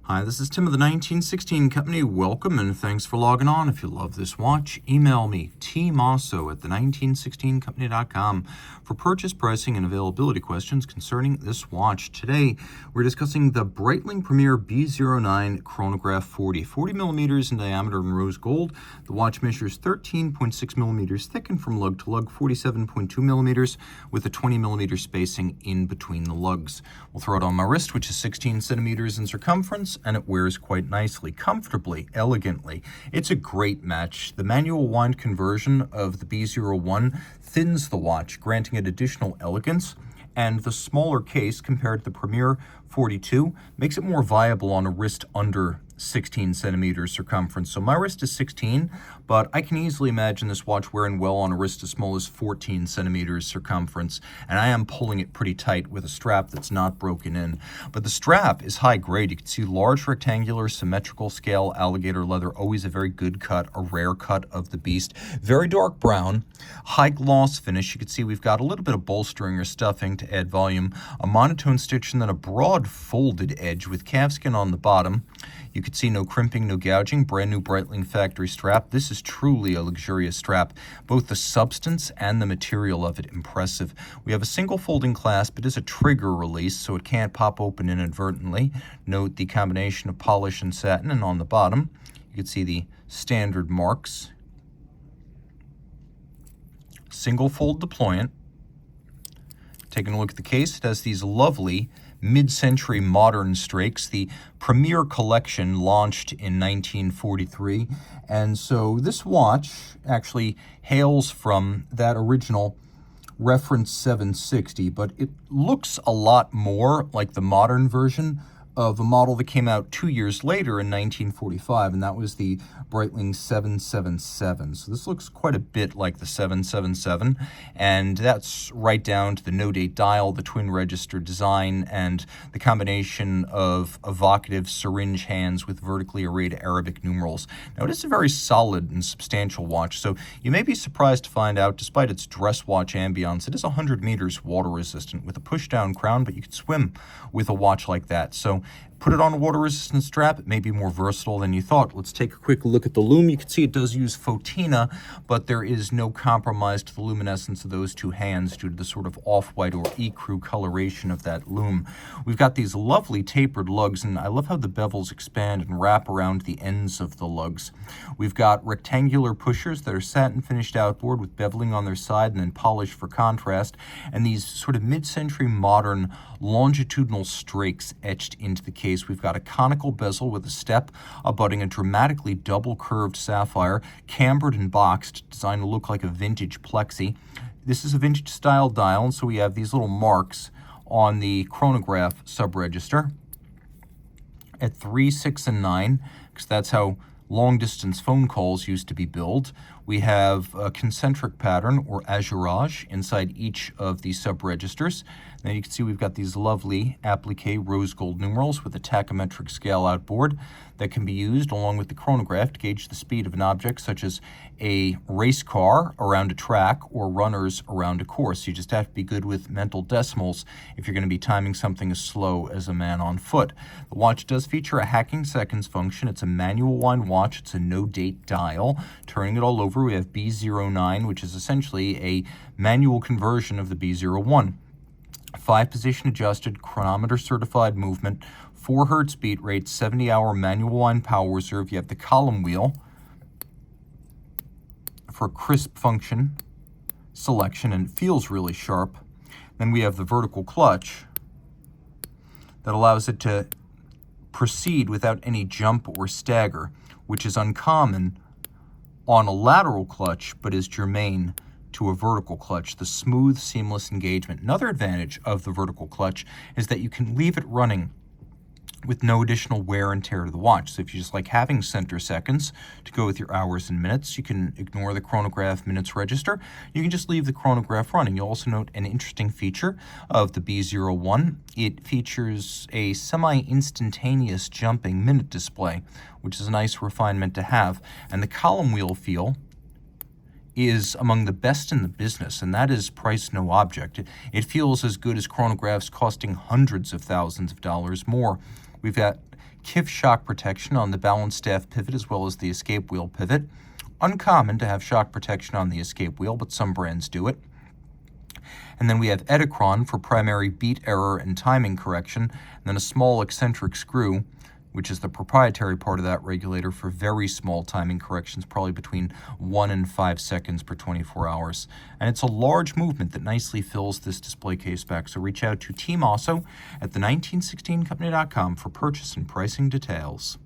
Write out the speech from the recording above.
Hi, this is Tim of the 1916 Company. Welcome and thanks for logging on. If you love this watch, email me, Team Mosso at the1916company.com for purchase, pricing, and availability questions concerning this watch. Today, we're discussing the Breitling Premier B09 Chronograph 40 millimeters in diameter in rose gold. The watch measures 13.6 millimeters thick and from lug to lug 47.2 millimeters with a 20 millimeter spacing in between the lugs. We'll throw it on my wrist, which is 16 centimeters in circumference, and it wears quite nicely, comfortably, elegantly. It's a great match. The manual wind conversion of the B01 thins the watch, granting it additional elegance, and the smaller case compared to the Premier 42 makes it more viable on a wrist under 16 centimeters circumference. So my wrist is 16, but I can easily imagine this watch wearing well on a wrist as small as 14 centimeters circumference, and I am pulling it pretty tight with a strap that's not broken in. But the strap is high grade. You can see large rectangular symmetrical scale alligator leather, always a very good cut, a rare cut of the beast. Very dark brown, high gloss finish. You can see we've got a little bit of bolstering or stuffing to add volume, a monotone stitch, and then a broad folded edge with calfskin on the bottom. You can see no crimping, no gouging, brand new Breitling factory strap. This is truly a luxurious strap. Both the substance and the material of it impressive. We have a single folding clasp. It is a trigger release, so it can't pop open inadvertently. Note the combination of polish and satin, and on the bottom, you can see the standard marks. Single fold deployant. Taking a look at the case, it has these lovely mid-century modern strakes. The Premier collection launched in 1943, and so this watch actually hails from that original reference 760, but it looks a lot more like the modern version of a model that came out 2 years later in 1945, and that was the Breitling 777. So this looks quite a bit like the 777, and that's right down to the no-date dial, the twin register design, and the combination of evocative syringe hands with vertically arrayed Arabic numerals. Now, it is a very solid and substantial watch, so you may be surprised to find out, despite its dress watch ambiance, it is 100 meters water resistant with a push-down crown, but you can swim with a watch like that. So put it on a water-resistant strap. It may be more versatile than you thought. Let's take a quick look at the loom. You can see it does use Fotina, but there is no compromise to the luminescence of those two hands due to the sort of off-white or ecru coloration of that loom. We've got these lovely tapered lugs, and I love how the bevels expand and wrap around the ends of the lugs. We've got rectangular pushers that are satin-finished outboard with beveling on their side and then polished for contrast, and these sort of mid-century modern longitudinal strakes etched into the case. We've got a conical bezel with a step abutting a dramatically double-curved sapphire, cambered and boxed, designed to look like a vintage plexi. This is a vintage-style dial, and so we have these little marks on the chronograph subregister at 3, 6, and 9, because that's how long-distance phone calls used to be billed. We have a concentric pattern, or azurage, inside each of the subregisters. Now you can see we've got these lovely applique rose gold numerals with a tachymetric scale outboard that can be used along with the chronograph to gauge the speed of an object, such as a race car around a track or runners around a course. You just have to be good with mental decimals if you're going to be timing something as slow as a man on foot. The watch does feature a hacking seconds function. It's a manual wind watch. It's a no-date dial. Turning it all over, we have B09, which is essentially a manual conversion of the B01. 5-position adjusted, chronometer certified movement, 4 hertz beat rate, 70-hour manual wind power reserve. You have the column wheel for crisp function selection, and it feels really sharp. Then we have the vertical clutch that allows it to proceed without any jump or stagger, which is uncommon on a lateral clutch, but is germane to a vertical clutch, the smooth, seamless engagement. Another advantage of the vertical clutch is that you can leave it running with no additional wear and tear to the watch. So if you just like having center seconds to go with your hours and minutes, you can ignore the chronograph minutes register. You can just leave the chronograph running. You'll also note an interesting feature of the B01. It features a semi-instantaneous jumping minute display, which is a nice refinement to have. And the column wheel feel is among the best in the business, and that is price no object. It feels as good as chronographs costing hundreds of thousands of dollars more. We've got KIF shock protection on the balance staff pivot as well as the escape wheel pivot. Uncommon to have shock protection on the escape wheel, but some brands do it. And then we have Edicron for primary beat error and timing correction, and then a small eccentric screw, which is the proprietary part of that regulator for very small timing corrections, probably between 1 and 5 seconds per 24 hours. And it's a large movement that nicely fills this display case back. So reach out to Team Mosso at the 1916company.com for purchase and pricing details.